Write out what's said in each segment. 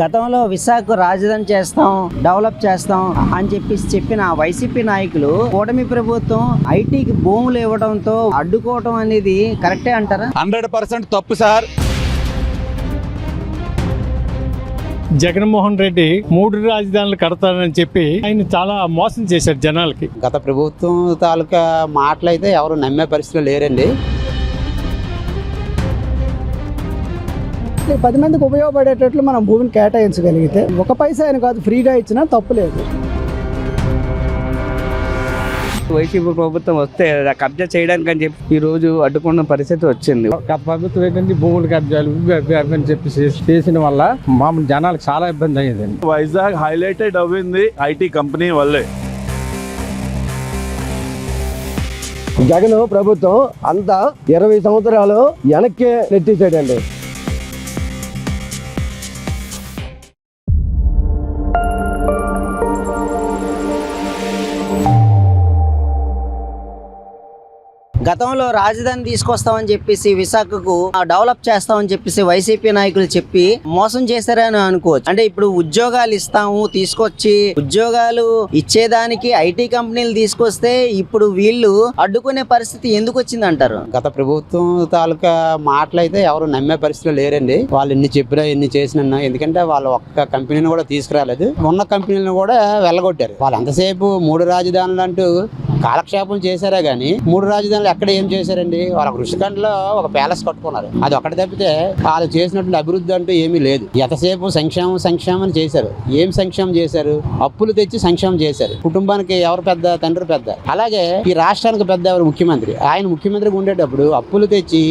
గతంలో విశాఖ రాజధాని చేస్తాం, డెవలప్ చేస్తాం అని చెప్పిన వైసీపీ నాయకులు కూటమి ప్రభుత్వం ఐటీకి భూములు ఇవ్వడంతో అడ్డుకోవడం అనేది కరెక్టే అంటారా? 100% తప్పు సార్. జగన్మోహన్ రెడ్డి 3 రాజధానులు కడతారని చెప్పి ఆయన చాలా మోసం చేశారు జనాలకి. గత ప్రభుత్వం తాలూకా మాటలైతే ఎవరు నమ్మే పరిస్థితిలో లేరండి. 10 మందికి ఉపయోగపడేటట్లు మనం భూమిని కేటాయించగలిగితే 1 పైసా అని కాదు, ఫ్రీగా ఇచ్చినా తప్పులేదు. వైసీపీ ప్రభుత్వం వస్తే కబ్జా చేయడానికి అని చెప్పి ఈ రోజు అడ్డుకున్న పరిస్థితి వచ్చింది. గత ప్రభుత్వం ఏంటంటే భూములు కబ్జాలు అని చెప్పి చేసిన వల్ల మామూలు జనాలకు చాలా ఇబ్బంది అయ్యేదండి. వైజాగ్ హైలైటెడ్ అవ్వింది ఐటీ కంపెనీ వల్లే. జగన్ ప్రభుత్వం అంతా 20 సంవత్సరాలు వెనక్కి నెట్టేసాడండి. గతంలో రాజధాని తీసుకొస్తామని చెప్పేసి విశాఖకు డెవలప్ చేస్తామని చెప్పేసి వైసీపీ నాయకులు చెప్పి మోసం చేశారని అనుకోవచ్చు. అంటే ఇప్పుడు ఉద్యోగాలు ఇస్తాము తీసుకొచ్చి ఉద్యోగాలు ఇచ్చేదానికి ఐటీ కంపెనీలు తీసుకొస్తే ఇప్పుడు వీళ్ళు అడ్డుకునే పరిస్థితి ఎందుకు వచ్చింది అంటారు? గత ప్రభుత్వం తాలూకా మాటలైతే ఎవరు నమ్మే పరిస్థితిలో లేరండి. వాళ్ళు ఎన్ని చెప్పినా ఎన్ని చేసినా, ఎందుకంటే వాళ్ళు ఒక్క కంపెనీని కూడా తీసుకురాలేదు, ఉన్న కంపెనీలను కూడా వెళ్ళగొట్టారు. వాళ్ళు ఎంతసేపు 3 రాజధానులు అంటూ కాలక్షేపం చేశారే గానీ 3 రాజధానులు ఎక్కడ ఏం చేశారండి? వాళ్ళ ఋషికండ్లో ఒక ప్యాలెస్ కట్టుకున్నారు, అది ఒకటి తప్పితే వాళ్ళు చేసినటువంటి అభివృద్ధి అంటూ ఏమీ లేదు. ఎంతసేపు సంక్షేమం చేశారు. ఏం సంక్షేమం చేశారు? అప్పులు తెచ్చి సంక్షేమం చేశారు. కుటుంబానికి ఎవరు పెద్ద? తండ్రి పెద్ద. అలాగే ఈ రాష్ట్రానికి పెద్ద ఎవరు? ముఖ్యమంత్రి. ఆయన ముఖ్యమంత్రిగా ఉండేటప్పుడు అప్పులు తెచ్చి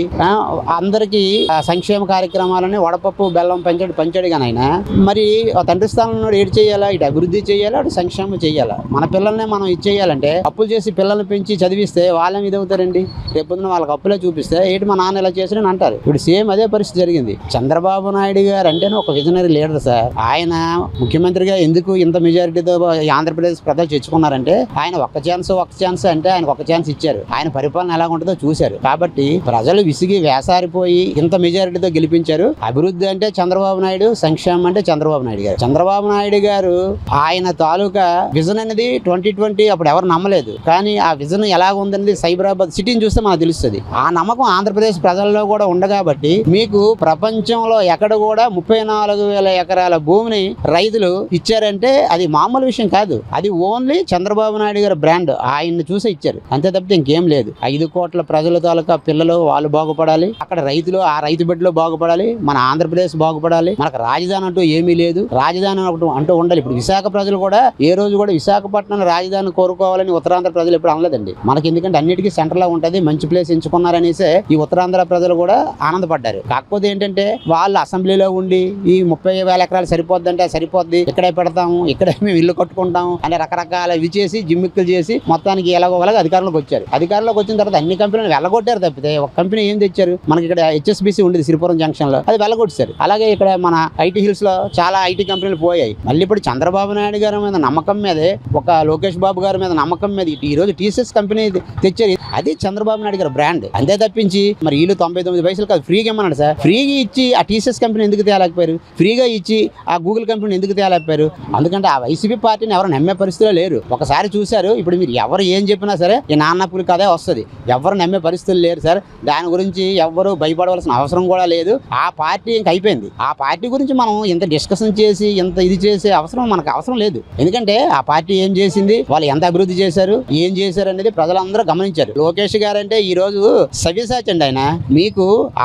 అందరికీ సంక్షేమ కార్యక్రమాలని వడపప్పు బెల్లం పంచాడు కానీ ఆయన మరి తండ్రి స్థానంలో ఏడు చేయాలా? ఇటు అభివృద్ధి చేయాలా, అటు సంక్షేమం చేయాలా? మన పిల్లల్ని మనం ఇది చేయాలంటే అప్పులు చేసి పిల్లల్ని పెంచి చదివిస్తే వాళ్ళేం ఇది అవుతారండి? రేపొద్దున వాళ్ళకి అప్పులే చూపిస్తే ఏంటి మా నాన్న ఇలా చేశారని అంటారు. ఇప్పుడు సేమ్ అదే పరిస్థితి జరిగింది. చంద్రబాబు నాయుడు గారు అంటేనే ఒక విజనరీ లీడర్ సార్. ఆయన ముఖ్యమంత్రిగా ఎందుకు ఇంత మెజారిటీతో ఆంధ్రప్రదేశ్ ప్రజలు తెచ్చుకున్నారంటే ఆయన ఒక్క ఛాన్స్ అంటే ఆయనకు ఒక ఛాన్స్ ఇచ్చారు. ఆయన పరిపాలన ఎలా ఉంటుందో చూశారు. కాబట్టి ప్రజలు విసిగి వేసారిపోయి ఇంత మెజారిటీతో గెలిపించారు. అభివృద్ధి అంటే చంద్రబాబు నాయుడు, సంక్షేమం అంటే చంద్రబాబు నాయుడు గారు. చంద్రబాబు నాయుడు గారు ఆయన తాలూకా విజన్ అనేది 2020 అప్పుడు ఎవరు నమ్మలేదు. కానీ ఆ విజన్ ఎలా ఉందనేది సైబరాబాద్ సిటీని చూస్తే మనకు తెలుస్తుంది. ఆ నమ్మకం ఆంధ్రప్రదేశ్ ప్రజల్లో కూడా ఉండగాబట్టి మీకు ప్రపంచంలో ఎక్కడ కూడా 34,000 ఎకరాల భూమిని రైతులు ఇచ్చారంటే అది మామూలు విషయం కాదు. అది ఓన్లీ చంద్రబాబు నాయుడు గారి బ్రాండ్. ఆయన్ని చూసే ఇచ్చారు, అంతే తప్పితే ఇంకేం లేదు. 5 కోట్ల ప్రజల తాలూకా పిల్లలు వాళ్ళు బాగుపడాలి, అక్కడ రైతులు ఆ రైతు బిడ్డలు బాగుపడాలి, మన ఆంధ్రప్రదేశ్ బాగుపడాలి. మనకు రాజధాని అంటూ ఏమీ లేదు, రాజధాని అంటూ ఉండాలి. ఇప్పుడు విశాఖ ప్రజలు కూడా ఏ రోజు కూడా విశాఖపట్నం రాజధాని కోరుకోవాలని ఉత్తరాంధ్ర ప్రజలు ఎప్పుడు అనలేదండి. మనకి ఎందుకంటే అన్నిటికీ సెంటర్ లో ఉంటది, మంచి ప్లేస్ ఎంచుకున్నారనేసే ఈ ఉత్తరాంధ్ర ప్రజలు కూడా ఆనందపడ్డారు. కాకపోతే ఏంటంటే వాళ్ళు అసెంబ్లీలో ఉండి ఈ 30,000 ఎకరాలు సరిపోద్దంటే సరిపోద్ది, ఇక్కడే పెడతాము, ఇక్కడే మేము ఇల్లు కట్టుకుంటాము అనే రకరకాల ఇవి చేసి జిమ్మిక్కులు చేసి మొత్తానికి ఎలాగోలాగా అధికారంలోకి వచ్చారు. అధికారంలోకి వచ్చిన తర్వాత అన్ని కంపెనీలు వెళ్ళగొట్టారు తప్పితే ఒక కంపెనీ ఏం తెచ్చారు? మనకి ఇక్కడ HSBC ఉండేది శ్రీపురం జంక్షన్ లో, అది వెళ్ళగొట్టారు. అలాగే ఇక్కడ మన ఐటీ హిల్స్ లో చాలా ఐటీ కంపెనీలు పోయాయి. మళ్ళీ ఇప్పుడు చంద్రబాబు నాయుడు గారి మీద నమ్మకం మీదే, ఒక లోకేష్ బాబు గారి మీద నమ్మకం మీద ఈ రోజు TCS కంపెనీ తెచ్చారు. అది చంద్రబాబు నాయుడు గారి బ్రాండ్. అంతే తప్పించి మరి వీళ్ళు 99 పైసలు కాదు ఫ్రీగా ఇమ్మన్నాడు సార్. ఫ్రీగా ఇచ్చి ఆ TCS కంపెనీ ఎందుకు తేలేకపోయారు? ఫ్రీగా ఇచ్చి ఆ గూగుల్ కంపెనీ ఎందుకు తేలేకపోయారు? అందుకంటే ఆ వైసీపీ పార్టీని ఎవరు నమ్మే పరిస్థితిలో లేరు. ఒకసారి చూశారు, ఇప్పుడు మీరు ఎవరు ఏం చెప్పినా సరే ఈ నాన్నపురి కథే వస్తుంది. ఎవరు నమ్మే పరిస్థితులు లేరు సార్. దాని గురించి ఎవరు భయపడవలసిన అవసరం కూడా లేదు. ఆ పార్టీ ఇంక అయిపోయింది. ఆ పార్టీ గురించి మనం ఇంత డిస్కషన్ చేసి ఇంత ఇది చేసే అవసరం మనకు అవసరం లేదు. ఎందుకంటే ఆ పార్టీ ఏం చేసింది, వాళ్ళు ఎంత అభివృద్ధి చేశారు, ఏం చేశారు అనేది ప్రజలందరూ గమనించారు. లోకేష్ గారు అంటే ఈ రోజు సవ్యసాచండి.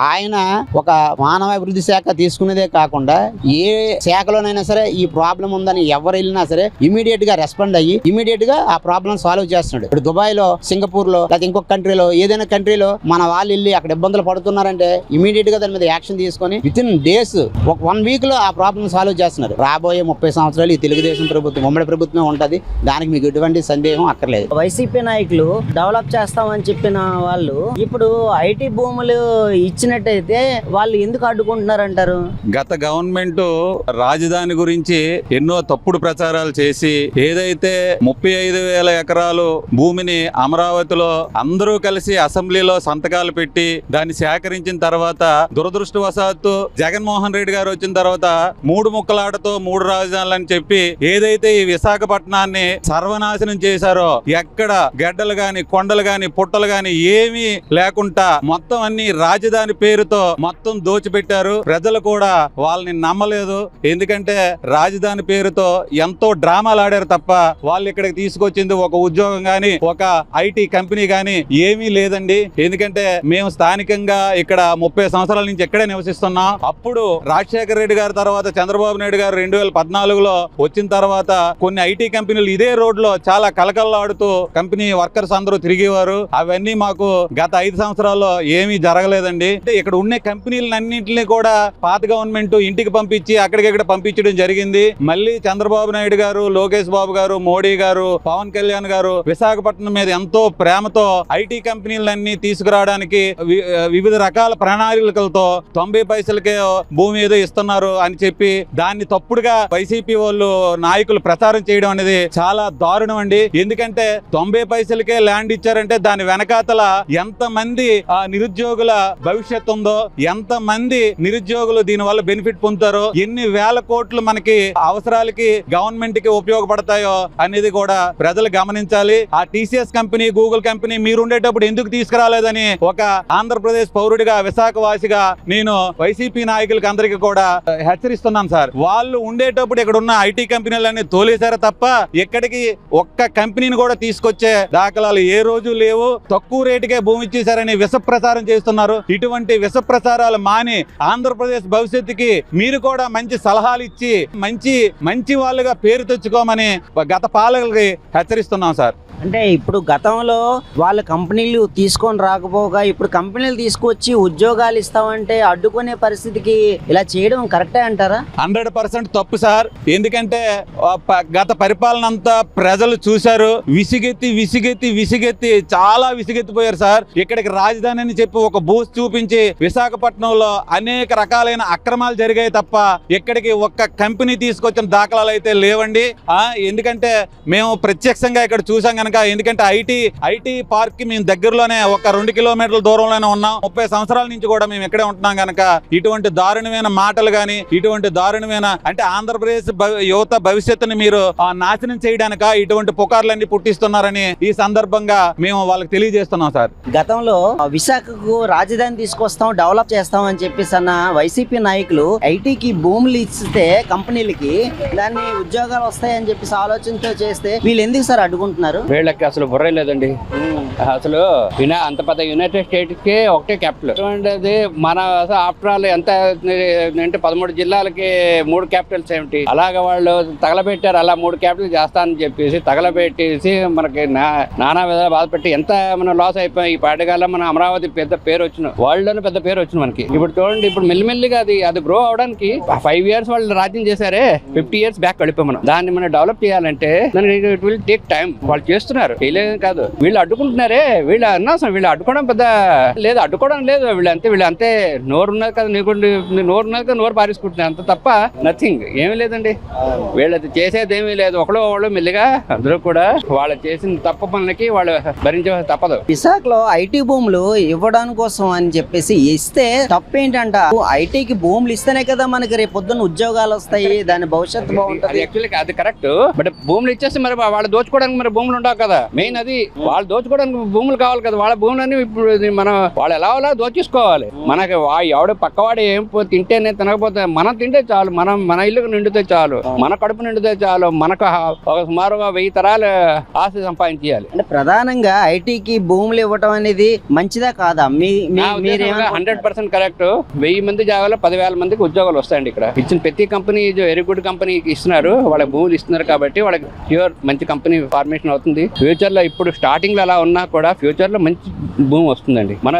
ఆయన ఒక మానవ అభివృద్ధి శాఖ తీసుకునేదే కాకుండా ఏ శాఖలోనైనా సరే ఈ ప్రాబ్లం ఉందని ఎవరు వెళ్ళినా సరే ఇమీడియట్ గా రెస్పాండ్ అయ్యి ఇమీడియట్ గా ఆ ప్రాబ్లం సాల్వ్ చేస్తున్నాడు. ఇప్పుడు దుబాయ్ లో, సింగపూర్ లో, లేదా ఇంకొక కంట్రీలో, ఏదైనా కంట్రీలో మన వాళ్ళు వెళ్ళి అక్కడ ఇబ్బందులు పడుతున్నారంటే ఇమీడియట్ గా దాని మీద యాక్షన్ తీసుకొని విత్ ఇన్ డేస్, ఒక 1 వీక్ లో ఆ ప్రాబ్లం సాల్వ్ చేస్తున్నారు. రాబోయే 30 సంవత్సరాలు ఈ తెలుగుదేశం ప్రభుత్వం, ఉమ్మడి ప్రభుత్వం ఉంటది. దానికి మీకు ఎటువంటి సందేహం అక్కర్లేదు. వైసీపీ నాయకులు డెవలప్ చేస్తామని చెప్పిన వాళ్ళు ఇప్పుడు ఐటీ భూములు ఇచ్చినట్టయితే వాళ్ళు ఎందుకు అడ్డుకుంటున్నారంటారు? గత గవర్నమెంట్ రాజధాని గురించి ఎన్నో తప్పుడు ప్రచారాలు చేసి ఏదైతే 35,000 ఎకరాలు భూమిని అమరావతిలో అందరూ కలిసి అసెంబ్లీలో సంతకాలు పెట్టి దాన్ని సేకరించిన తర్వాత దురదృష్టవశాత్తు జగన్మోహన్ రెడ్డి గారు వచ్చిన తర్వాత 3 ముక్కలాటతో 3 రాజధానులు అని చెప్పి ఏదైతే ఈ విశాఖపట్నాన్ని సర్వనాశనం చేశారో, ఎక్కడ గడ్డలు గాని కొండలు గాని పుట్టలు గాని ఏమీ లేకుండా మొత్తం అన్ని రాజధాని పేరుతో మొత్తం దోచిపెట్టారు. ప్రజలు కూడా వాళ్ళని నమ్మలేదు. ఎందుకంటే రాజధాని పేరుతో ఎంతో డ్రామాలు ఆడారు తప్ప వాళ్ళు ఇక్కడికి తీసుకొచ్చింది ఒక ఉద్యోగం గాని ఒక ఐటీ కంపెనీ గాని ఏమీ లేదండి. ఎందుకంటే మేము స్థానికంగా ఇక్కడ 30 సంవత్సరాల నుంచి ఇక్కడే నివసిస్తున్నాం. అప్పుడు రాజశేఖర రెడ్డి గారి తర్వాత చంద్రబాబు నాయుడు గారు 2014లో వచ్చిన తర్వాత కొన్ని ఐటీ కంపెనీలు ఇదే రోడ్ లో చాలా కలకల్లాడుతూ కంపెనీ వర్కర్స్ అందరూ తిరిగేవారు. అవన్నీ మాకు గత 5 సంవత్సరాల్లో ఏమీ జరగలేదండి. అంటే ఇక్కడ ఉన్న కంపెనీలన్నింటినీ కూడా పాత గవర్నమెంట్ ఇంటికి పంపించి అక్కడికక్కడ పంపించడం జరిగింది. మళ్ళీ చంద్రబాబు నాయుడు గారు, లోకేష్ బాబు గారు, మోడీ గారు, పవన్ కళ్యాణ్ గారు విశాఖపట్నం మీద ఎంతో ప్రేమతో ఐటీ కంపెనీలన్నీ తీసుకురావడానికి వివిధ రకాల ప్రణాళికలతో 90 పైసలకే భూమి ఏదో ఇస్తున్నారు అని చెప్పి దాన్ని తప్పుడుగా వైసీపీ వాళ్ళు నాయకులు ప్రచారం చేయడం అనేది చాలా దారుణం అండి. ఎందుకంటే 90 పైసలకే ల్యాండ్ ఇచ్చారంటే దాని వెనకాతల ఎంత మంది నిరుద్యోగుల భవిష్యత్తు ఉందో, ఎంత మంది నిరుద్యోగులు దీని వల్ల బెనిఫిట్ పొందుతారో, ఎన్ని వేల కోట్లు మనకి అవసరాలకి గవర్నమెంట్ కి ఉపయోగపడతాయో అనేది కూడా ప్రజలు గమనించాలి. ఆ టీసీఎస్ కంపెనీ, గూగుల్ కంపెనీ మీరు ఉండేటప్పుడు ఎందుకు తీసుకురాలేదని ఒక ఆంధ్రప్రదేశ్ పౌరుడిగా, విశాఖవాసిగా నేను వైసీపీ నాయకులకి అందరికీ కూడా హెచ్చరిస్తున్నాను సార్. వాళ్ళు ఉండేటప్పుడు ఇక్కడ ఉన్న ఐటీ కంపెనీలన్నీ తోలేశారు తప్ప ఎక్కడికి ఒక్క కంపెనీని కూడా తీసుకొచ్చే దాఖలాలు ఏ రోజు లేవు. తక్కువ రేటుకే భూమి ఇచ్చేశారని విష ప్రచారం చేస్తున్నారు. ఇటువంటి విష ప్రచారాలు మాని ఆంధ్రప్రదేశ్ భవిష్యత్తుకి మీరు కూడా మంచి సలహాలు ఇచ్చి మంచి వాళ్ళుగా పేరు తెచ్చుకోమని గత పాలకులకి హెచ్చరిస్తున్నాం సార్. అంటే ఇప్పుడు గతంలో వాళ్ళ కంపెనీలు తీసుకొని రాకపోగా ఇప్పుడు కంపెనీలు తీసుకొచ్చి ఉద్యోగాలు ఇస్తామంటే అడ్డుకునే పరిస్థితికి ఇలా చేయడం కరెక్టే అంటారా? 100% తప్పు సార్. ఎందుకంటే గత పరిపాలన అంతా ప్రజలు చూశారు. విసిగెత్తి చాలా విసిగెత్తిపోయారు సార్. ఇక్కడికి రాజధాని అని చెప్పి ఒక బూత్ చూపించి విశాఖపట్నంలో అనేక రకాలైన అక్రమాలు జరిగాయి తప్ప ఇక్కడికి ఒక్క కంపెనీ తీసుకొచ్చిన దాఖలాలు అయితే లేవండి. ఎందుకంటే మేము ప్రత్యక్షంగా ఇక్కడ చూసాం కనుక. ఎందుకంటే ఐటీ పార్క్ కి మేము దగ్గరలోనే ఒక 2 కిలోమీటర్ల దూరంలోనే ఉన్నాం. 30 సంవత్సరాల నుంచి కూడా మేము ఇక్కడే ఉంటున్నాం కనుక ఇటువంటి దారుణమైన మాటలు గాని, ఇటువంటి దారుణమైన అంటే ఆంధ్రప్రదేశ్ యువత భవిష్యత్తుని మీరు నాశనం చేయడానిక ఇటువంటి పుకార్లన్నీ పుట్టిస్తున్నారని ఈ సందర్భంగా మేము వాళ్ళకి తెలియజేస్తున్నాం సార్. గతంలో విశాఖకు రాజధాని తీసుకొస్తాం, డెవలప్ చేస్తాం అని చెప్పేసి అన్న వైసీపీ నాయకులు ఐటీకి భూములు ఇస్తే కంపెనీలకి దాన్ని ఉద్యోగాలు వస్తాయని చెప్పేసి ఆలోచనతో చేస్తే వీళ్ళు ఎందుకు సార్ అడ్డుకుంటున్నారు? వీళ్ళకి అసలు బుర్ర లేదండి. అసలు అంత పెద్ద యునైటెడ్ స్టేట్స్ కి ఒకటే క్యాపిటల్. అది మన ఆఫ్టర్ ఆల్ ఎంత అంటే 13 జిల్లాలకి 3 క్యాపిటల్స్ ఏమిటి? అలాగే వాళ్ళు తగలబెట్టారు. అలా 3 క్యాపిటల్ చేస్తానని చెప్పేసి తగలబెట్టేసి మనకి నానా విధాలు బాధపెట్టి ఎంత మనం లాస్ అయిపోయాం. ఈ పాటికాల మన అమరావతి పెద్ద పేరు వచ్చిన వరల్డ్ పెద్ద పేరు వచ్చింది మనకి. ఇప్పుడు చూడండి, ఇప్పుడు మెల్లిమెల్లిగా అది గ్రో అవడానికి 5 ఇయర్స్ వాళ్ళు రాజ్యం చేశారే, 50 ఇయర్స్ బ్యాక్ వెళ్ళిపోయి మనం దాన్ని మనం డెవలప్ చేయాలంటే దానికి ఇట్ విల్ టేక్ టైం. వాళ్ళు చేస్తున్నారు, చేయలేదు కాదు. వీళ్ళు అడ్డుకుంటున్నారే, వీళ్ళు అనవసరం. వీళ్ళు అడ్డుకోవడం పెద్ద లేదు, అడ్డుకోవడం లేదు. వీళ్ళు అంతే నోరు ఉన్నది కదా, నోరు ఉన్నది కదా, నోరు పారేసుకుంటున్నారు అంత తప్ప నథింగ్ ఏమీ లేదండి. వీళ్ళది చేసేది ఏమీ లేదు. ఒకళ్ళు మెల్లిగా అందరూ కూడా వాళ్ళు చేసిన తప్పు పనులకి వాళ్ళు భరించే తప్పదు. విశాఖలో ఐటీ భూములు ఇవ్వడానికి కోసం అని చెప్పేసి ఇస్తే తప్పేంటంట? ఐటీకి భూములు ఇస్తేనే కదా మనకి రేపు పొద్దున్న ఉద్యోగాలు వస్తాయి, దాని భవిష్యత్తు బాగుంటుంది. యాక్చువల్లీ అది కరెక్ట్. బట్ భూములు ఇచ్చేస్తే మరి వాళ్ళు దోచుకోవడానికి మరి భూములు ఉండవు కదా. మెయిన్ అది వాళ్ళు దోచుకోవడానికి భూములు కావాలి కదా. వాళ్ళ భూములన్నీ ఇప్పుడు మనం వాళ్ళు ఎలా దోచేసుకోవాలి. మనకి ఎవడు పక్కవాడు ఏం తింటేనే తినకపోతే మనం తింటే చాలు, మన ఇల్లు నిండితే చాలు, మన కడుపు నిండితే చాలు, మనకు సుమారుగా 1000 తరాలు ఆస్తి సంపాదించాలి. అంటే ప్రధానంగా ఐటీకి భూములు ఇవ్వటం అనేది మంచిదా కాదా? 100% కరెక్ట్. 1000 మంది జాగాలో 10,000 మందికి ఉద్యోగాలు వస్తాయండి. ఇక్కడ ఇచ్చిన ప్రతి కంపెనీ వెరీ గుడ్ కంపెనీకి ఇస్తున్నారు, వాళ్ళకి భూములు ఇస్తున్నారు కాబట్టి వాళ్ళకి ప్యూర్ మంచి కంపెనీ ఫార్మేషన్ అవుతుంది. అది ఫ్యూచర్ లో ఇప్పుడు స్టార్టింగ్ లో అలా ఉన్నా కూడా ఫ్యూచర్ లో మంచి భూమి వస్తుందండి. మన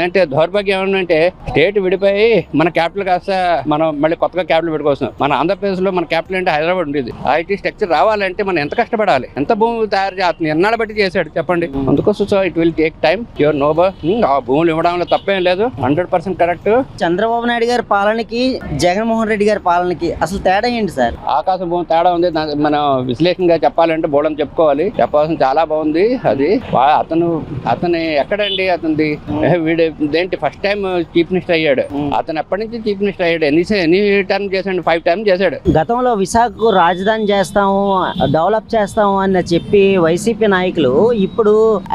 అంటే దౌర్భాగ్యం ఏమంటే స్టేట్ విడిపోయి మన క్యాపిటల్ కాస్త మనం మళ్ళీ కొత్తగా క్యాపిటల్ పెట్టుకోవచ్చు. మన ఆంధ్రప్రదేశ్ లో మన క్యాపిటల్ అంటే హైదరాబాద్ ఉండేది. ఐటీ స్ట్రక్చర్ రావాలంటే మనం ఎంత కష్టపడాలి, ఎంత భూమి తయారు చేస్తుంది, ఎన్నాళ్ళు బట్టి చేశాడు చెప్పండి. అందుకోసం so it will take time. Your no ఆ భూములు ఇవ్వడంలో తప్పేం లేదు, 100% కరెక్ట్. చంద్రబాబు నాయుడు గారి పాలనకి జగన్మోహన్ రెడ్డి గారి పాలనకి అసలు తేడా ఏంటి సార్? ఆకాశ భూమి తేడా ఉంది. మనం విశ్లేషణగా చెప్పాలంటే బోళం చెప్పుకోవాలి, చెప్పాల్సిన చాలా బాగుంది. అది అతను ఎక్కడండి అతనిది వీడేంటి ఫస్ట్ టైం చీఫ్ మినిస్టర్ అయ్యాడు. అతను ఎప్పటి నుంచి చీఫ్ మినిస్టర్ అయ్యాడు? ఎన్ని టర్మ్ చేశాడు? 5 టర్మ్ చేశాడు. గతంలో విశాఖకు రాజధాని చేస్తాము, డెవలప్ చేస్తాము అని చెప్పి వైసీపీ నాయకులు ఇప్పుడు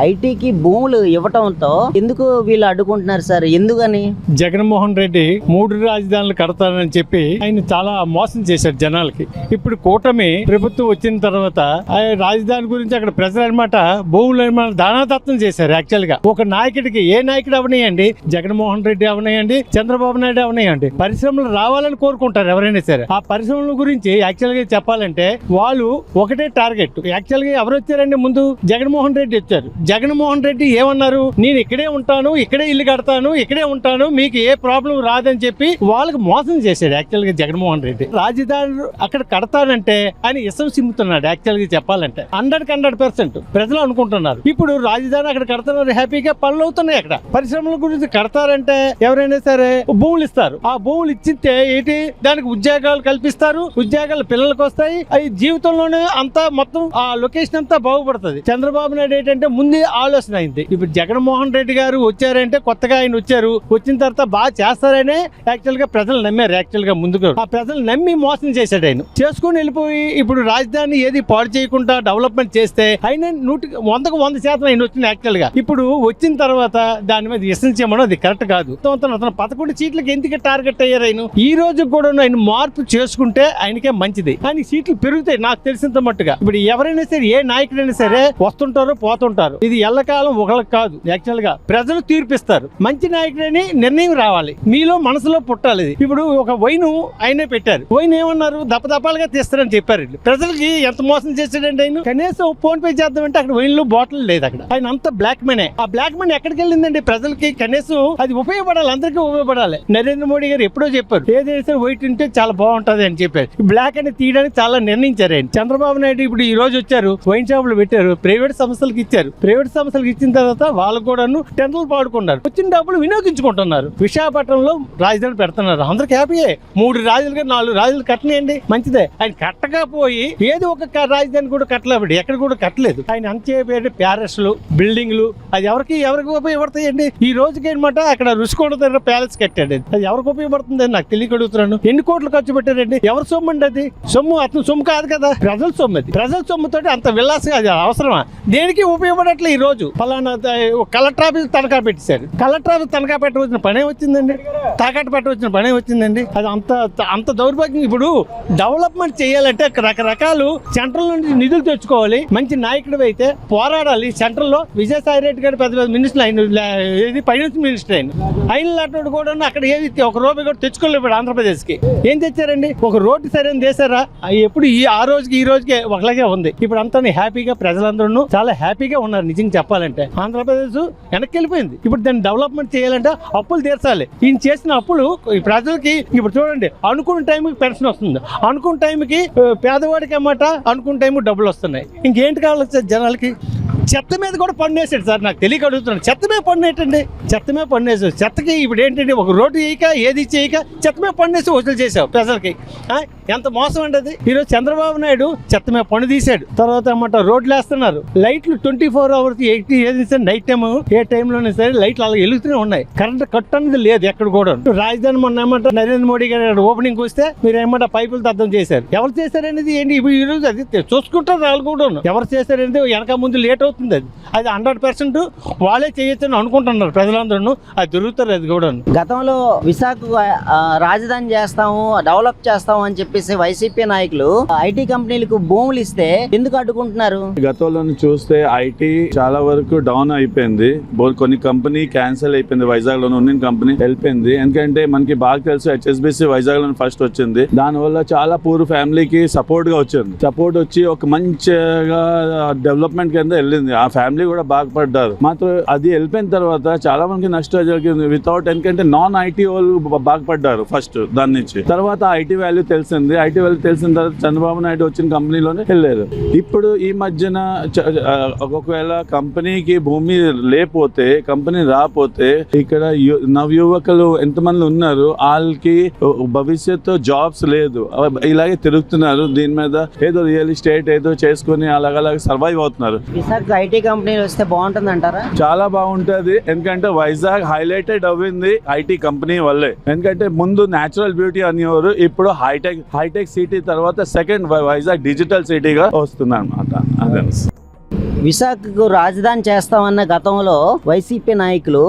ఐటీకి భూములు ఇవ్వటంతో ఎందుకు వీళ్ళు అడ్డుకుంటున్నారు సార్? ఎందుకని? జగన్మోహన్ రెడ్డి 3 రాజధానులు కడతానని చెప్పి ఆయన చాలా మోసం చేశాడు జనాలకి. ఇప్పుడు కూటమి ప్రభుత్వం వచ్చిన తర్వాత ఆ రాజధాని గురించి అక్కడ ప్రజలు అనమాట భూములు దానాదత్తం చేశారు. యాక్చువల్ గా ఒక నాయకుడికి, ఏ నాయకుడు అవనయండి, జగన్మోహన్ రెడ్డి అవనయండి, చంద్రబాబు నాయుడు అవనయండి, పరిశ్రమలు రావాలని కోరుకుంటారు ఎవరైనా సరే. ఆ పరిశ్రమల గురించి యాక్చువల్ గా చెప్పాలంటే వాళ్ళు ఒకటే టార్గెట్. యాక్చువల్ గా ఎవరు వచ్చారండి? ముందు జగన్మోహన్ రెడ్డి వచ్చారు. జగన్మోహన్ రెడ్డి ఏమన్నారు? నేను ఇక్కడే ఉంటాను, ఇక్కడే ఇల్లు కడతాను, ఇక్కడే ఉంటాను, మీకు ఏ ప్రాబ్లం రాదని చెప్పి వాళ్ళకి మోసం చేశాడు యాక్చువల్ గా జగన్మోహన్ రెడ్డి. రాజధాని అక్కడ కడతానంటే ఆయన ఇసం సిమ్ముతున్నాడు యాక్చువల్ గా చెప్పాలంటే. 100% ప్రజలు అనుకుంటున్నారు ఇప్పుడు రాజధాని అక్కడ కడతారు, హ్యాపీగా పనులు అవుతున్నాయి. అక్కడ పరిశ్రమల గురించి కడతారంటే ఎవరైనా సరే భూములు ఇస్తారు. ఆ భూములు ఇచ్చితే ఏంటి, దానికి ఉద్యోగాలు కల్పిస్తారు, ఉద్యోగాలు పిల్లలకు వస్తాయి. అవి జీవితంలోనే అంతా మొత్తం ఆ లొకేషన్ అంతా బాగుపడుతుంది. చంద్రబాబు నాయుడు ఏంటంటే ముందే ఆలోచన అయింది. ఇప్పుడు జగన్మోహన్ రెడ్డి గారు వచ్చారంటే కొత్తగా ఆయన వచ్చారు, వచ్చిన తర్వాత బాగా చేస్తారనే యాక్చువల్ గా ప్రజలు నమ్మారు. యాక్చువల్ గా ముందుగా ఆ ప్రజలు నమ్మి మోసం చేశాడు ఆయన. చేసుకుని వెళ్ళిపోయి ఇప్పుడు రాజధాని ఏది పాడు చేయకుండా డెవలప్మెంట్ చేస్తే ఆయన 100% ఆయన వచ్చింది. యాక్చువల్ గా ఇప్పుడు వచ్చిన తర్వాత దాని మీద విశ్వసించమని అది కరెక్ట్ కాదు. అతను 11 సీట్లకి ఎందుకు టార్గెట్ అయ్యారు ఆయన? ఈ రోజు కూడా ఆయన మార్పు చేసుకుంటే ఆయనకే మంచిది. ఆయన సీట్లు పెరుగుతాయి నాకు తెలిసినంత మట్టుగా. ఇప్పుడు ఎవరైనా సరే, ఏ నాయకుడైనా సరే వస్తుంటారు పోతుంటారు. ఇది ఎల్లకాలం ఒకళ్ళకి కాదు. యాక్చువల్ గా ప్రజలు తీర్పిస్తారు. మంచి నాయకుడని నిర్ణయం రావాలి, మీలో మనసులో పుట్టాలి. ఇప్పుడు ఒక వైన్ ఆయనే పెట్టారు. వైన్ ఏమన్నారు? దపదపాలుగా తీస్తారని చెప్పారు. ప్రజలకి ఎంత మోసం చేశాడంటే ఆయన. కనీసం ఫోన్ పే చేద్దామంటే అక్కడ వైన్ లో బాటిల్ లేదు. అక్కడ ఆయన అంత బ్లాక్ మనీ. ఆ బ్లాక్ మనీ ఎక్కడికి వెళ్ళిందండి? ప్రజలకి కనీసం అది ఉపయోగపడాలి, అందరికీ ఉపయోగపడాలి. నరేంద్ర మోడీ గారు ఎప్పుడో చెప్పారు ఏదైతే వైట్ ఉంటే చాలా బాగుంటది అని చెప్పారు. బ్లాక్ అని తీయడానికి చాలా నిర్ణయించారు ఆయన. చంద్రబాబు నాయుడు ఇప్పుడు ఈ రోజు వచ్చారు, వైన్ షాపులు పెట్టారు, ప్రైవేట్ సంస్థలకు ఇచ్చారు. ప్రైవేట్ సంస్థలకు ఇచ్చిన తర్వాత వాళ్ళకు కూడా టెండర్లు పాడుకున్నారు. వచ్చిన డబ్బులు వినియోగించుకుంటున్నారు. విశాఖపట్నంలో రాజధాని పెడుతున్నారు. అందరికి హ్యాపీయే. 3 రాజులుగా 4 రాజులు కట్టనియండి, మంచిదే. ఆయన కట్టకపోయి ఏదో ఒక రాజధాని కూడా కట్టలేబడి, ఎక్కడ కూడా కట్టలేదు. ఆయన అంతే ప్యాలెస్లు, బిల్డింగ్లు అది ఎవరికి ఉపయోగపడతాయండి? ఈ రోజుకి అనమాట అక్కడ రుషికొండ దగ్గర ప్యాలెస్ కట్టాడు. అది ఎవరికి ఉపయోగపడుతుంది నాకు తెలియకడుగుతున్నాను. ఎన్ని కోట్లు ఖర్చు పెట్టారండి? ఎవరి సొమ్ము అండి అది? సొమ్ము అతను సొమ్ము కాదు కదా, ప్రజల సొమ్ము. అది ప్రజల సొమ్ముతో అంత విలాసం అది అవసరమా? దేనికి ఉపయోగపడట్లే. ఈ రోజు ఫలానా కలెక్టర్ ఆఫీస్ తనఖా పెట్టేశాడు. కలెక్టర్ ఆఫీస్ తనఖా పెట్టవచ్చిన పనే వచ్చిందండి, తాకట్టు పెట్టవచ్చిన పనే వచ్చిందండి. అది అంత దౌర్భాగ్యం. ఇప్పుడు డెవలప్మెంట్ చేయాలంటే రకరకాలు సెంట్రల్ నుంచి నిధులు తెచ్చుకోవాలి. మంచి నాయకుడు అయితే పోరాడాలి. సెంట్రల్ లో విజయసాయి రెడ్డి గారు పెద్ద మినిస్టర్ అయిన, ఫైనాన్స్ మినిస్టర్ అయిన లాంటి కూడా అక్కడ ఏది ఒక రూపాయి కూడా తెచ్చుకోలేడు ఆంధ్రప్రదేశ్ కి. ఏం తెచ్చారండి? ఒక రోడ్డు సరైన చేశారా? ఎప్పుడు ఆ రోజుకి ఈ రోజుకి ఒకలాగే ఉంది. ఇప్పుడు అంతా హ్యాపీగా ప్రజలందరూ చాలా హ్యాపీగా ఉన్నారు. నిజంగా చెప్పాలంటే ఆంధ్రప్రదేశ్ వెనక్కి వెళ్ళిపోయింది. ఇప్పుడు దాన్ని డెవలప్మెంట్ చేయాలంటే అప్పులు తీర్చాలి. ఈయన చేసిన అప్పులు ప్రజలకి ఇప్పుడు చూడండి, అనుకున్న టైంకి పెన్షన్ వస్తుంది, అనుకున్న టైంకి పేదవాడికి అన్నమాట అనుకున్న టైం డబ్బులు వస్తున్నాయి. ఇంకేంటి కావాలి జనాలకి? చెత్త మీద కూడా పన్నేసాడు సార్. నాకు తెలియక అడుగుతున్నాను. చెత్త మీద పన్నేటండి, చెత్త మీద పన్నేసాడు. చెత్తకి ఇప్పుడు ఏంటంటే ఒక రోడ్డు చేయక ఏది చేయక చెత్త మీద పన్నేసి వసూలు చేసావు ప్రజలకి. ఎంత మోసం అండి అది. ఈరోజు చంద్రబాబు నాయుడు చెత్త మీద పన్ను తీశాడు. తర్వాత అన్నమాట రోడ్లు వేస్తున్నారు. లైట్లు 24 hours ఏది సరే నైట్ టైం ఏ టైంలోనే సరే లైట్లు అలా వెలుగుతూనే ఉన్నాయి. కరెంట్ కట్ అనేది లేదు ఎక్కడ కూడా. రాజధాని మొన్న ఏమంట నరేంద్ర మోడీ గారు ఓపెనింగ్ వస్తే మీరు ఏమంట పైపులు దద్దం చేశారు. ఎవరు చేశారనేది ఏంటి ఇప్పుడు ఈ రోజు అది చూసుకుంటారు వాళ్ళు కూడా. ఎవరు చేశారనేది వెనక ముందు లేట్ అవుతుంది. అది 100% వాళ్ళే చేయొచ్చని అనుకుంటున్నారు ప్రజలందరూ. అది దొరుకుతారు అది కూడా. గతంలో విశాఖ రాజధాని చేస్తాము, డెవలప్ చేస్తాము అని చెప్పి చెప్పేసి వైసీపీ నాయకులు ఐటీ కంపెనీలకు భూములు ఇస్తే ఎందుకు అడ్డుకుంటున్నారు? గతంలో చూస్తే ఐటీ చాలా వరకు డౌన్ అయిపోయింది. కొన్ని కంపెనీ క్యాన్సిల్ అయిపోయింది. వైజాగ్ లో ఉన్న కంపెనీ వెళ్ళిపోయింది. ఎందుకంటే మనకి బాగా తెలుసు హెచ్ఎస్బిసి వైజాగ్ లో ఫస్ట్ వచ్చింది. దానివల్ల చాలా పూర్ ఫ్యామిలీకి సపోర్ట్ గా వచ్చింది. సపోర్ట్ వచ్చి ఒక మంచిగా డెవలప్మెంట్ కింద వెళ్ళింది. ఆ ఫ్యామిలీ కూడా బాగుపడ్డారు. మాత్రం అది వెళ్ళిపోయిన తర్వాత చాలా మందికి నష్టం జరిగింది. వితౌట్ ఎందుకంటే నాన్ ఐటీ వాళ్ళు బాగుపడ్డారు ఫస్ట్. దాని నుంచి తర్వాత ఐటీ వాల్యూ తెలిసింది. ఐటీ వాల్యూ తెలిసిన తర్వాత చంద్రబాబు నాయుడు వచ్చిన కంపెనీలోనే వెళ్ళారు. ఇప్పుడు ఈ మధ్యన ఒకవేళ కంపెనీకి భూమి లేకపోతే, కంపెనీ రాకపోతే ఇక్కడ నవయువకులు ఎంతమంది ఉన్నారు, వాళ్ళకి భవిష్యత్తు జాబ్స్ లేదు, ఇలాగే తిరుగుతున్నారు. దీని మీద ఏదో రియల్ ఎస్టేట్ ఏదో చేసుకుని అలాగ సర్వైవ్ అవుతున్నారు. విశాఖ ఐటీ కంపెనీలు వస్తే బాగుంటుంది అంటారా? చాలా బాగుంటది. ఎందుకంటే వైజాగ్ హైలైటెడ్ అవ్వింది ఐటీ కంపెనీ వల్లే. ఎందుకంటే ముందు న్యాచురల్ బ్యూటీ అనేవారు, ఇప్పుడు హైటెక్ సిటీ తర్వాత సెకండ్ వైజాగ్ డిజిటల్ సిటీగా వస్తుంది అనమాట. అదే విశాఖకు రాజధాని చేస్తామన్న గతంలో వైసీపీ నాయకులు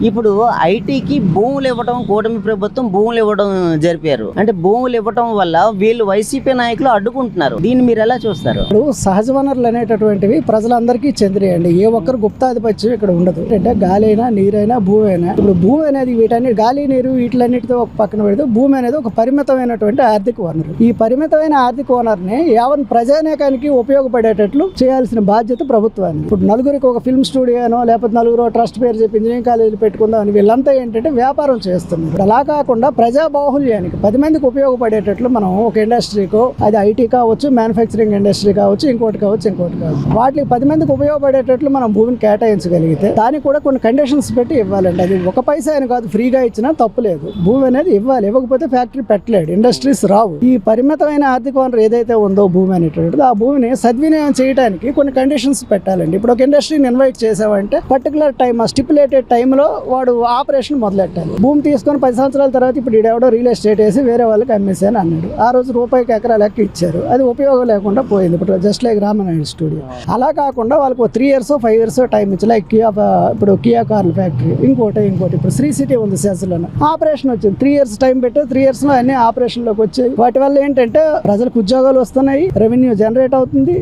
ఇప్పుడు ఐటీకి భూములు ఇవ్వడం, కూటమి ప్రభుత్వం భూములు ఇవ్వడం జరిపారు. అంటే భూములు ఇవ్వడం వల్ల వీళ్ళు వైసీపీ నాయకులు అడ్డుకుంటున్నారు. దీన్ని మీరు ఎలా చూస్తారు? ఇప్పుడు సహజ వనరులు అనేటటువంటివి ప్రజలందరికీ చెందినాయండి. ఏ ఒక్కరు గుప్తాధిపత్యం ఇక్కడ ఉండదు. అంటే గాలి అయినా, నీరైనా, భూమి అయినా. ఇప్పుడు భూమి అనేది వీటన్ని గాలి, నీరు వీటిలన్నిటితో ఒక పక్కన పెడితే భూమి అనేది ఒక పరిమితమైనటువంటి ఆర్థిక వనరు. ఈ పరిమితమైన ఆర్థిక వనరుని యావన్ ప్రజానేకానికి ఉపయోగపడేటట్లు చేయాల్సిన బాధ్యత ప్రభుత్వానికి. ఇప్పుడు నలుగురికి ఒక ఫిల్మ్ స్టూడియోనో లేకపోతే నలుగురు ట్రస్ట్ పేరు చెప్పి ఇంజనీరింగ్ కాలేజీలు పెట్టుకుందాం అని వీళ్ళంతా ఏంటంటే వ్యాపారం చేస్తున్నారు. అలా కాకుండా ప్రజా బాహుళ్యానికి 10 మందికి ఉపయోగపడేటట్లు మనం ఒక ఇండస్ట్రీకో, అది ఐటీ కావచ్చు, మ్యానుఫ్యాక్చరింగ్ ఇండస్ట్రీ కావచ్చు, ఇంకోటి కావచ్చు. వాటికి 10 మందికి ఉపయోగపడేటట్లు మనం భూమిని కేటాయించగలిగితే దానికి కూడా కొన్ని కండిషన్స్ పెట్టి ఇవ్వాలండి. అది ఒక పైసా అని కాదు, ఫ్రీగా ఇచ్చినా తప్పు లేదు. భూమి అనేది ఇవ్వాలి. ఇవ్వకపోతే ఫ్యాక్టరీ పెట్టలేడు, ఇండస్ట్రీస్ రావు. ఈ పరిమితమైన ఆర్థిక వనరు ఏదైతే ఉందో భూమి అనేటువంటిది, ఆ భూమిని సద్వినియోగం చేయడానికి కొన్ని కండిషన్స్ పెట్టాలండి. ఇప్పుడు ఒక ఇండస్ట్రీని ఇన్వైట్ చేసామంటే పర్టికులర్ టైం, స్టిపులేటెడ్ టైంలో వాడు ఆపరేషన్ మొదలెట్టాలి. భూమి తీసుకొని 10 సంవత్సరాల తర్వాత ఇప్పుడు ఈడెవడో రియల్ ఎస్టేట్ వేసి వేరే వాళ్ళకి అమ్మేసాను అన్నాడు. ఆ రోజు రూపాయికి ఎకరా లెక్క ఇచ్చారు. అది ఉపయోగం లేకుండా పోయింది. ఇప్పుడు జస్ట్ లైక్ రామనాయుడు స్టూడియో అలా కాకుండా వాళ్ళకి 3 years 5 years టైం ఇచ్చి, లైక్ ఇప్పుడు కియా కార్ల ఫ్యాక్టరీ, ఇంకోటి ఇప్పుడు శ్రీ సిటీ ఉంది సెస్లో, ఆపరేషన్ వచ్చింది. 3 years టైం పెట్టే 3 years లో అన్ని ఆపరేషన్లోకి వచ్చాయి. వాటి వల్ల ఏంటంటే ప్రజలకు ఉద్యోగాలు వస్తున్నాయి, రెవెన్యూ జనరేట్ అవుతుంది,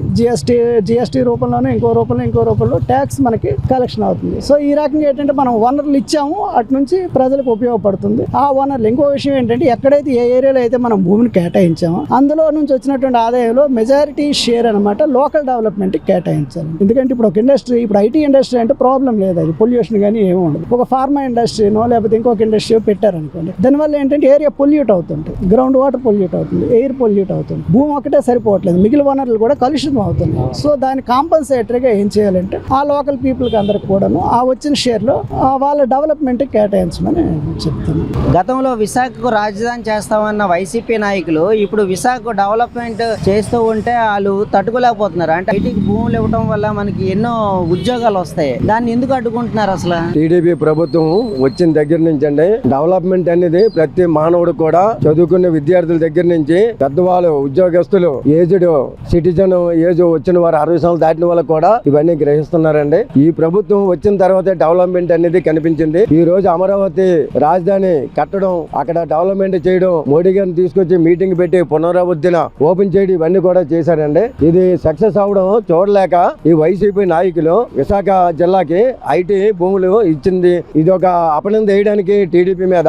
జిఎస్టీ రూపంలోనే ఇంకో రూపంలో ట్యాక్స్ మనకి కలెక్షన్ అవుతుంది. సో ఈ రకంగా ఏంటంటే మనం వనరులు ఇచ్చాము, అటు నుంచి ప్రజలకు ఉపయోగపడుతుంది ఆ వనరులు. ఇంకో విషయం ఏంటంటే ఎక్కడైతే ఏ ఏరియాలో అయితే మనం భూమిని కేటాయించామో అందులో నుంచి వచ్చినటువంటి ఆదాయంలో మెజారిటీ షేర్ అనమాట లోకల్ డెవలప్మెంట్ కి కేటాయించాలి. ఎందుకంటే ఇప్పుడు ఒక ఇండస్ట్రీ, ఇప్పుడు ఐటీ ఇండస్ట్రీ అంటే ప్రాబ్లం లేదు, అది పొల్యూషన్ కానీ ఏమి ఉండదు. ఒక ఫార్మా ఇండస్ట్రీనో లేకపోతే ఇంకొక ఇండస్ట్రీ పెట్టారనుకోండి, దానివల్ల ఏంటంటే ఏరియా పొల్యూట్ అవుతుంది, గ్రౌండ్ వాటర్ పొల్యూట్ అవుతుంది, ఎయిర్ పొల్యూట్ అవుతుంది. భూమి ఒకటే సరిపోవట్లేదు, మిగిలిన వనరులు కూడా కలుషితం అవుతున్నాయి. సో దాన్ని కాంపన్సేటరీగా ఏం చేయాలంటే ఆ లోకల్ పీపుల్కి అందరికి కూడాను ఆ వచ్చిన షేర్లో వాళ్ళ డెవలప్మెంట్ కేటాయించమని చెప్తున్నాను. గతంలో విశాఖకు రాజధాని చేస్తామన్న వైసీపీ నాయకులు ఇప్పుడు విశాఖ డెవలప్మెంట్ చేస్తూ ఉంటే వాళ్ళు తట్టుకోలేకపోతున్నారు. అంటే ఐటీకి భూములు ఇవ్వడం వల్ల మనకి ఎన్నో ఉద్యోగాలు వస్తాయి, దాన్ని ఎందుకు అడ్డుకుంటున్నారు అసలు? టీడీపీ ప్రభుత్వం వచ్చిన దగ్గర నుంచి అండి డెవలప్మెంట్ అనేది ప్రతి మానవుడు కూడా, చదువుకున్న విద్యార్థుల దగ్గర నుంచి పెద్దవాళ్ళు, ఉద్యోగస్తులు, ఏజ్డ్ సిటిజన్ ఏజ్ వచ్చిన వారు 60 సంవత్సరాలు దాటిన వాళ్ళకు కూడా ఇవన్నీ గ్రహిస్తున్నారండి. ఈ ప్రభుత్వం వచ్చిన తర్వాత డెవలప్మెంట్ అనేది కనిపించింది. ఈ రోజు అమరావతి రాజధాని కట్టడం, అక్కడ డెవలప్మెంట్ చేయడం, మోడీ గారిని తీసుకొచ్చి మీటింగ్ పెట్టి పునరావృత్తిన ఓపెన్ చేయడం, ఇవన్నీ కూడా చేశారండి. ఇది సక్సెస్ అవడం చూడలేక ఈ వైసీపీ నాయకులు విశాఖ జిల్లాకి ఐటీ భూములు ఇచ్చింది ఇది ఒక అపనింద వేయడానికి టీడీపీ మీద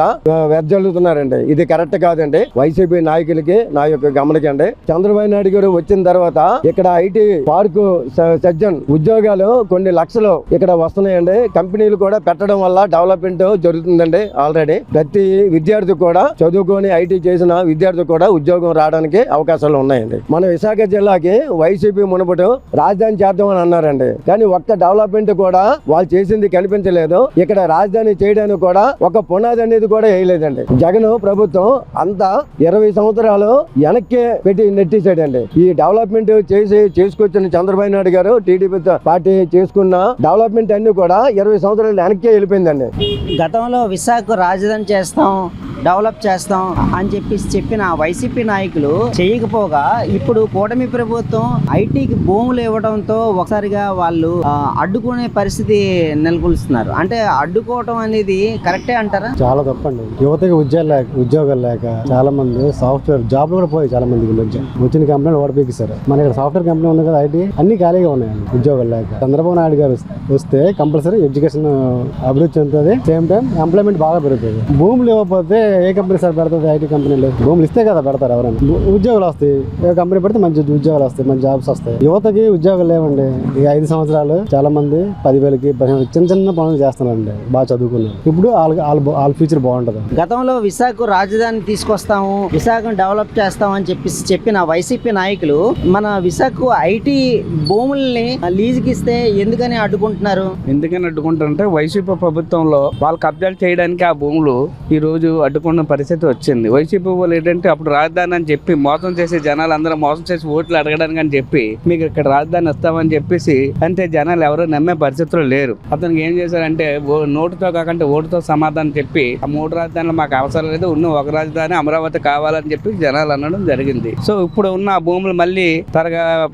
వెదజల్లుతున్నారండి. ఇది కరెక్ట్ కాదండి. వైసీపీ నాయకులకి నా యొక్క గమనికండి. చంద్రబాబు నాయుడు గారు వచ్చిన తర్వాత ఇక్కడ ఐటీ పార్కు సజ్జన్ ఉద్యోగాలు కొన్ని లక్షలు ఇక్కడ వస్తున్నాయండి. కంపెనీలు కూడా పెట్టడం వల్ల డెవలప్మెంట్ జరుగుతుందండి. ఆల్రెడీ ప్రతి విద్యార్థి కూడా, చదువుకొని ఐటీ చేసిన విద్యార్థి కూడా ఉద్యోగం రావడానికి అవకాశాలు ఉన్నాయండి. మన విశాఖ జిల్లాకి వైసీపీ మునుపటి రాజధాని చేద్దామని అన్నారండి, కానీ ఒక్క డెవలప్మెంట్ కూడా వాళ్ళు చేసింది కనిపించలేదు. ఇక్కడ రాజధాని చేయడానికి కూడా ఒక పునాది అనేది కూడా వేయలేదండి. జగన్ ప్రభుత్వం అంతా 20 సంవత్సరాలు వెనక్కి పెట్టి నెట్టేసాడండి. ఈ డెవలప్మెంట్ చేసుకొచ్చిన చంద్రబాబు నాయుడు గారు టీడీపీ పార్టీ చేసుకున్న డెవలప్మెంట్ అన్ని కూడా 20 సంవత్సరాలు వెనక్కి వెళ్ళిపోయిందండి. గతంలో విశాఖ రాజధాని చేస్తాం, డెవలప్ చేస్తాం అని చెప్పిన వైసీపీ నాయకులు చేయకపోగా ఇప్పుడు కూటమి ప్రభుత్వం ఐటీకి భూములు ఇవ్వడంతో ఒకసారిగా వాళ్ళు అడ్డుకునే పరిస్థితి నెలకొల్స్తున్నారు. అంటే అడ్డుకోవటం అనేది కరెక్టే అంటారా? చాలా తప్పండి. యువతకి ఉద్యోగాలు లేక చాలా మంది సాఫ్ట్వేర్ జాబ్లు కూడా పోయి చాలా మందికి వచ్చిన కంపెనీలు ఓడిపోయిస్తారు. మన ఇక్కడ సాఫ్ట్వేర్ కంపెనీ ఉంది కదా, ఐటీ అన్ని ఖాళీగా ఉన్నాయండి ఉద్యోగాలు లేక. చంద్రబాబు నాయుడు గారు వస్తే కంపల్సరీ ఎడ్యుకేషన్ అభివృద్ధి చెందుతుంది, సేమ్ టైం ఎంప్లాయ్మెంట్ బాగా పెరుగుతుంది. భూములు ఇవ్వకపోతే ఏ కంపెనీ సార్ పెడుతుంది? ఐటీ కంపెనీలు భూములు ఇస్తే కదా పెడతారు ఎవరైనా. ఉద్యోగాలు వస్తాయి, ఏ కంపెనీ పెడితే మంచి ఉద్యోగాలు వస్తాయి, మంచి జాబ్స్ వస్తాయి. యువతకి ఉద్యోగాలు లేవండి. ఈ 5 సంవత్సరాలు చాలా మంది 10,000కి 15,000 చిన్న పనులు చేస్తున్నారండి, బాగా చదువుకున్నారు. ఇప్పుడు వాళ్ళ ఫ్యూచర్ బాగుంటుంది. గతంలో విశాఖ రాజధాని తీసుకొస్తాము, విశాఖను డెవలప్ చేస్తాము అని చెప్పిన వైసీపీ నాయకులు మన విశాఖ ఐటీ భూముల్ని లీజుకి ఇస్తే ఎందుకని అడ్డుకుంటున్నారు? ఎందుకని అడ్డుకుంటారంటే వైసీపీ ప్రభుత్వంలో వాళ్ళు కబ్జాలు చేయడానికి ఆ భూములు ఈ రోజు అడ్డుకున్న పరిస్థితి వచ్చింది. వైసీపీ వాళ్ళు ఏంటంటే అప్పుడు రాజధాని అని చెప్పి మోసం చేసే జనాలు అందరూ మోసం చేసి ఓట్లు అడగడానికి అని చెప్పి మీకు ఇక్కడ రాజధాని ఇస్తామని చెప్పేసి అంటే జనాలు ఎవరు నమ్మే పరిస్థితుల్లో లేరు. అతనికి ఏం చేశారంటే నోటుతో కాకుండా ఓటుతో సమాధానం చెప్పి ఆ 3 రాజధానులు మాకు అవసరం లేదు, ఉన్న ఒక రాజధాని అమరావతి కావాలని చెప్పి జనాలు అనడం జరిగింది. సో ఇప్పుడు ఉన్న ఆ భూములు మళ్ళీ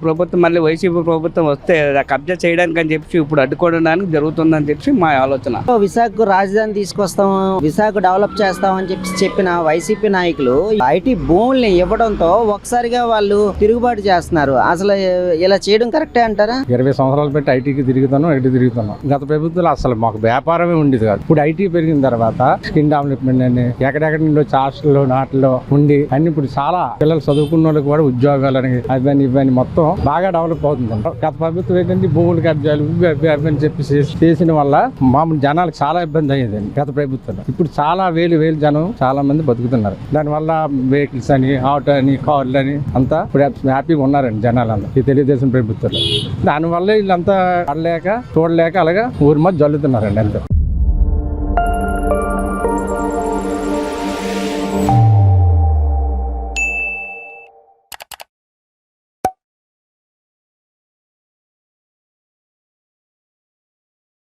ప్రభుత్వం మళ్ళీ వైసీపీ ప్రభుత్వం వస్తే కబ్జా చేయడానికి అని చెప్పి ఇప్పుడు అడ్డుకోవడానికి జరుగుతుందని చెప్పి మా ఆలోచన. విశాఖ రాజధాని తీసుకొస్తాం, విశాఖ డెవలప్ చేస్తాం అని చెప్పిన వైసీపీ నాయకులు ఐటీ భూముల్ని ఇవ్వడంతో ఒకసారిగా వాళ్ళు తిరుగుబాటు చేస్తున్నారు. అసలు ఇలా చేయడం కరెక్టే అంటారా? 20 సంవత్సరాలు పెట్టి ఐటీకి తిరుగుతాను. గత ప్రభుత్వంలో అసలు మాకు వ్యాపారమే ఉండేది కాదు. ఇప్పుడు ఐటీ పెరిగిన తర్వాత స్కిన్ డెవలప్మెంట్ అని ఎక్కడెక్కడ నుండి హాస్టల్లో నాటిలో ఉండి అన్ని ఇప్పుడు చాలా పిల్లలు చదువుకున్న వాళ్ళకి కూడా ఉద్యోగాలని అవన్నీ ఇవన్నీ మొత్తం బాగా డెవలప్ అవుతుంది. గత ప్రభుత్వం ఏంటంటే భూములు కబ్జాలు అని చెప్పి చేసిన వల్ల మామూలు జనాలకు చాలా ఇబ్బంది అయ్యేదండి గత ప్రభుత్వంలో. ఇప్పుడు చాలా వేలు జనం చాలా మంది బతుకుతున్నారు. దానివల్ల వెహికల్స్ అని ఆటో అని కార్లు అని అంతా ఇప్పుడు హ్యాపీగా ఉన్నారండి జనాలంతా ఈ తెలుగుదేశం ప్రభుత్వంలో. దానివల్ల వీళ్ళంతా పడలేక చూడలేక అలాగా ఊరి మధ్య జల్లుతున్నారండి అంతే.